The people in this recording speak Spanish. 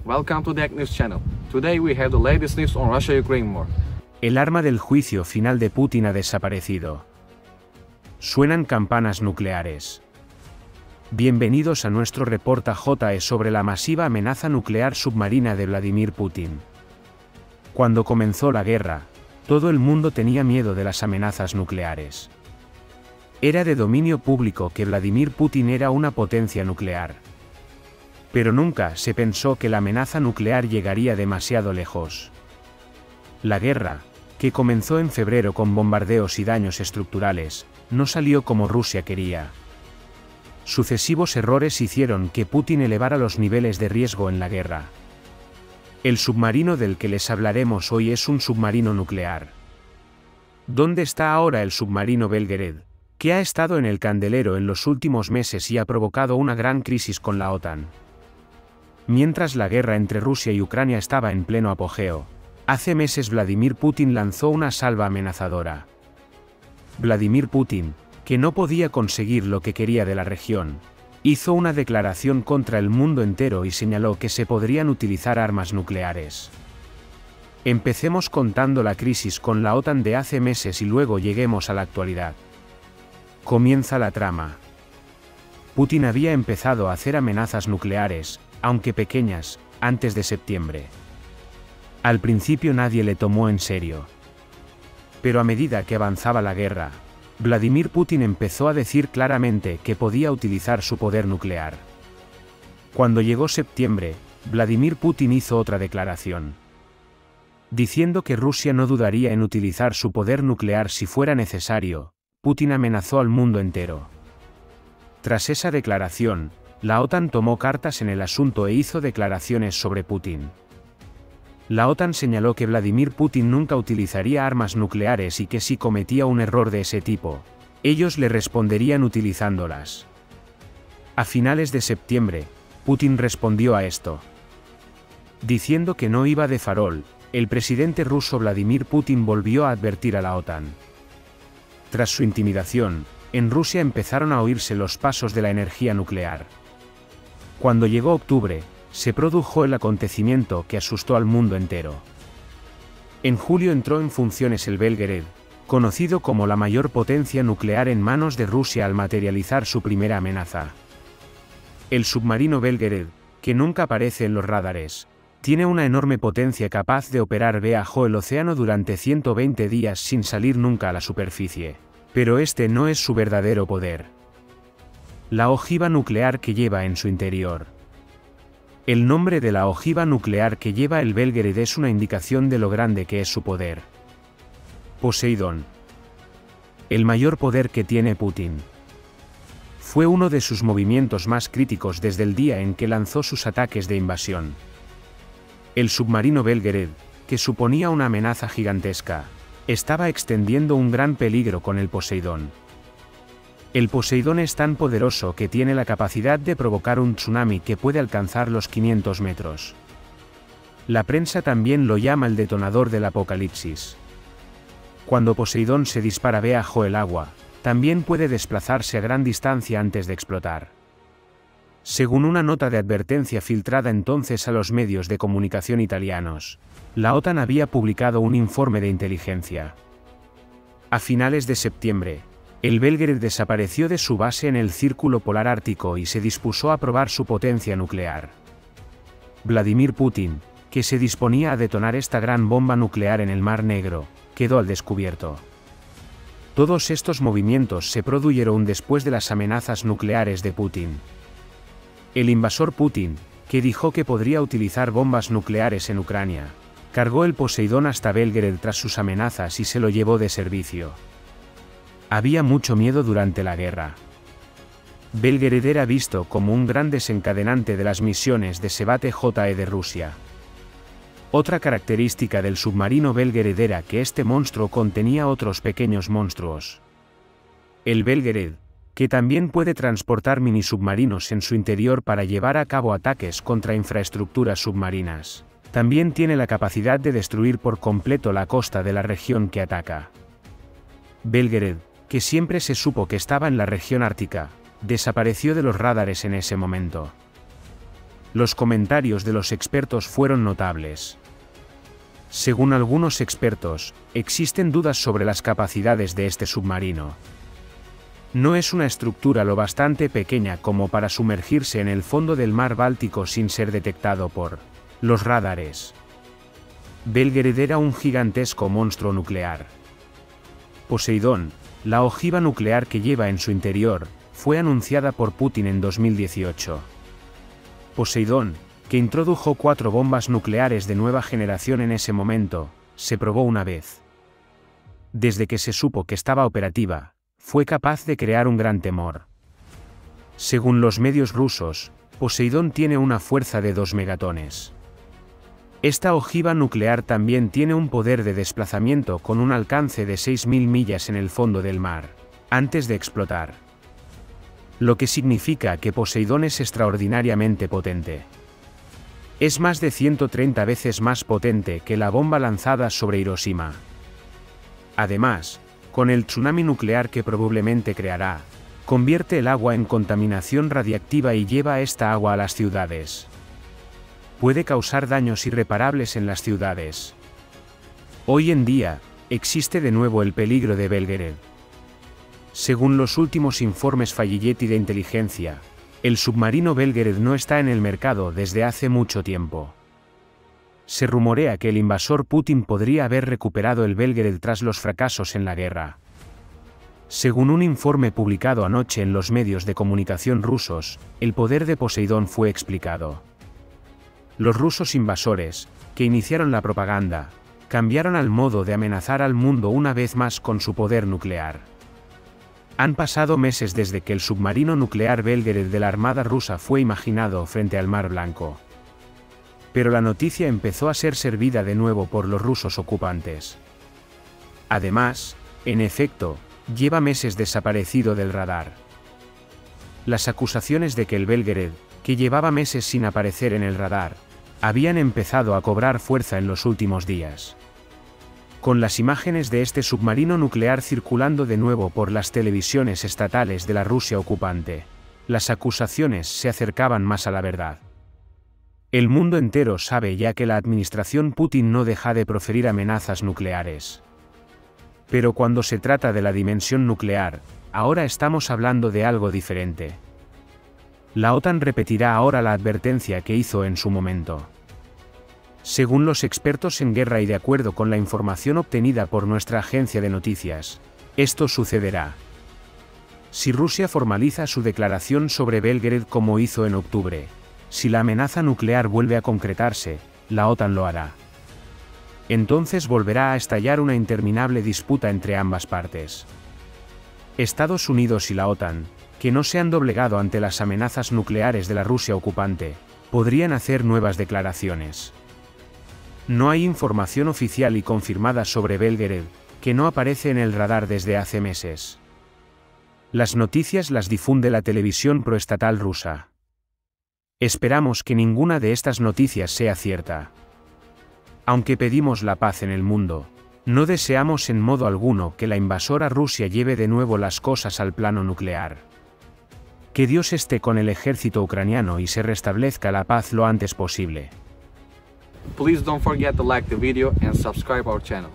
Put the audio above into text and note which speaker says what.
Speaker 1: Welcome to the Ag News Channel. Today we have the latest news on Russia-Ukraine war.
Speaker 2: El arma del juicio final de Putin ha desaparecido. Suenan campanas nucleares. Bienvenidos a nuestro reportaje sobre la masiva amenaza nuclear submarina de Vladimir Putin. Cuando comenzó la guerra, todo el mundo tenía miedo de las amenazas nucleares. Era de dominio público que Vladimir Putin era una potencia nuclear. Pero nunca se pensó que la amenaza nuclear llegaría demasiado lejos. La guerra, que comenzó en febrero con bombardeos y daños estructurales, no salió como Rusia quería. Sucesivos errores hicieron que Putin elevara los niveles de riesgo en la guerra. El submarino del que les hablaremos hoy es un submarino nuclear. ¿Dónde está ahora el submarino Belgorod, que ha estado en el candelero en los últimos meses y ha provocado una gran crisis con la OTAN? Mientras la guerra entre Rusia y Ucrania estaba en pleno apogeo, hace meses Vladimir Putin lanzó una salva amenazadora. Vladimir Putin, que no podía conseguir lo que quería de la región, hizo una declaración contra el mundo entero y señaló que se podrían utilizar armas nucleares. Empecemos contando la crisis con la OTAN de hace meses y luego lleguemos a la actualidad. Comienza la trama. Putin había empezado a hacer amenazas nucleares, aunque pequeñas, antes de septiembre. Al principio nadie le tomó en serio. Pero a medida que avanzaba la guerra, Vladimir Putin empezó a decir claramente que podía utilizar su poder nuclear. Cuando llegó septiembre, Vladimir Putin hizo otra declaración. Diciendo que Rusia no dudaría en utilizar su poder nuclear si fuera necesario, Putin amenazó al mundo entero. Tras esa declaración, la OTAN tomó cartas en el asunto e hizo declaraciones sobre Putin. La OTAN señaló que Vladimir Putin nunca utilizaría armas nucleares y que si cometía un error de ese tipo, ellos le responderían utilizándolas. A finales de septiembre, Putin respondió a esto. Diciendo que no iba de farol, el presidente ruso Vladimir Putin volvió a advertir a la OTAN. Tras su intimidación, en Rusia empezaron a oírse los pasos de la energía nuclear. Cuando llegó octubre, se produjo el acontecimiento que asustó al mundo entero. En julio entró en funciones el Belgorod, conocido como la mayor potencia nuclear en manos de Rusia al materializar su primera amenaza. El submarino Belgorod, que nunca aparece en los radares, tiene una enorme potencia capaz de operar bajo el océano durante 120 días sin salir nunca a la superficie. Pero este no es su verdadero poder. La ojiva nuclear que lleva en su interior. El nombre de la ojiva nuclear que lleva el Belgorod es una indicación de lo grande que es su poder. Poseidón. El mayor poder que tiene Putin. Fue uno de sus movimientos más críticos desde el día en que lanzó sus ataques de invasión. El submarino Belgorod, que suponía una amenaza gigantesca, estaba extendiendo un gran peligro con el Poseidón. El Poseidón es tan poderoso que tiene la capacidad de provocar un tsunami que puede alcanzar los 500 metros. La prensa también lo llama el detonador del apocalipsis. Cuando Poseidón se dispara bajo el agua, también puede desplazarse a gran distancia antes de explotar. Según una nota de advertencia filtrada entonces a los medios de comunicación italianos, la OTAN había publicado un informe de inteligencia. A finales de septiembre, el Belgorod desapareció de su base en el Círculo Polar Ártico y se dispuso a probar su potencia nuclear. Vladimir Putin, que se disponía a detonar esta gran bomba nuclear en el Mar Negro, quedó al descubierto. Todos estos movimientos se produjeron después de las amenazas nucleares de Putin. El invasor Putin, que dijo que podría utilizar bombas nucleares en Ucrania, cargó el Poseidón hasta Belgorod tras sus amenazas y se lo llevó de servicio. Había mucho miedo durante la guerra. Belgorod era visto como un gran desencadenante de las misiones de SBT-JE de Rusia. Otra característica del submarino Belgorod era que este monstruo contenía otros pequeños monstruos. El Belgorod, que también puede transportar minisubmarinos en su interior para llevar a cabo ataques contra infraestructuras submarinas, también tiene la capacidad de destruir por completo la costa de la región que ataca. Belgorod, que siempre se supo que estaba en la región ártica, desapareció de los radares en ese momento. Los comentarios de los expertos fueron notables. Según algunos expertos, existen dudas sobre las capacidades de este submarino. No es una estructura lo bastante pequeña como para sumergirse en el fondo del mar Báltico sin ser detectado por los radares. Belgorod era un gigantesco monstruo nuclear. Poseidón, la ojiva nuclear que lleva en su interior, fue anunciada por Putin en 2018. Poseidón, que introdujo 4 bombas nucleares de nueva generación en ese momento, se probó una vez. Desde que se supo que estaba operativa, fue capaz de crear un gran temor. Según los medios rusos, Poseidón tiene una fuerza de 2 megatones. Esta ojiva nuclear también tiene un poder de desplazamiento con un alcance de 6.000 millas en el fondo del mar, antes de explotar. Lo que significa que Poseidón es extraordinariamente potente. Es más de 130 veces más potente que la bomba lanzada sobre Hiroshima. Además, con el tsunami nuclear que probablemente creará, convierte el agua en contaminación radiactiva y lleva esta agua a las ciudades. Puede causar daños irreparables en las ciudades. Hoy en día, existe de nuevo el peligro de Belgorod. Según los últimos informes Falligetti de inteligencia, el submarino Belgorod no está en el mercado desde hace mucho tiempo. Se rumorea que el invasor Putin podría haber recuperado el Belgorod tras los fracasos en la guerra. Según un informe publicado anoche en los medios de comunicación rusos, el poder de Poseidón fue explicado. Los rusos invasores, que iniciaron la propaganda, cambiaron al modo de amenazar al mundo una vez más con su poder nuclear. Han pasado meses desde que el submarino nuclear Belgorod de la Armada rusa fue imaginado frente al Mar Blanco. Pero la noticia empezó a ser servida de nuevo por los rusos ocupantes. Además, en efecto, lleva meses desaparecido del radar. Las acusaciones de que el Belgorod, que llevaba meses sin aparecer en el radar, habían empezado a cobrar fuerza en los últimos días. Con las imágenes de este submarino nuclear circulando de nuevo por las televisiones estatales de la Rusia ocupante, las acusaciones se acercaban más a la verdad. El mundo entero sabe ya que la administración Putin no deja de proferir amenazas nucleares. Pero cuando se trata de la dimensión nuclear, ahora estamos hablando de algo diferente. La OTAN repetirá ahora la advertencia que hizo en su momento. Según los expertos en guerra y de acuerdo con la información obtenida por nuestra agencia de noticias, esto sucederá. Si Rusia formaliza su declaración sobre Belgorod como hizo en octubre, si la amenaza nuclear vuelve a concretarse, la OTAN lo hará. Entonces volverá a estallar una interminable disputa entre ambas partes. Estados Unidos y la OTAN, que no se han doblegado ante las amenazas nucleares de la Rusia ocupante, podrían hacer nuevas declaraciones. No hay información oficial y confirmada sobre Belgorod, que no aparece en el radar desde hace meses. Las noticias las difunde la televisión proestatal rusa. Esperamos que ninguna de estas noticias sea cierta. Aunque pedimos la paz en el mundo, no deseamos en modo alguno que la invasora Rusia lleve de nuevo las cosas al plano nuclear. Que Dios esté con el ejército ucraniano y se restablezca la paz lo antes posible.
Speaker 1: Please don't forget to like the video and subscribe our channel.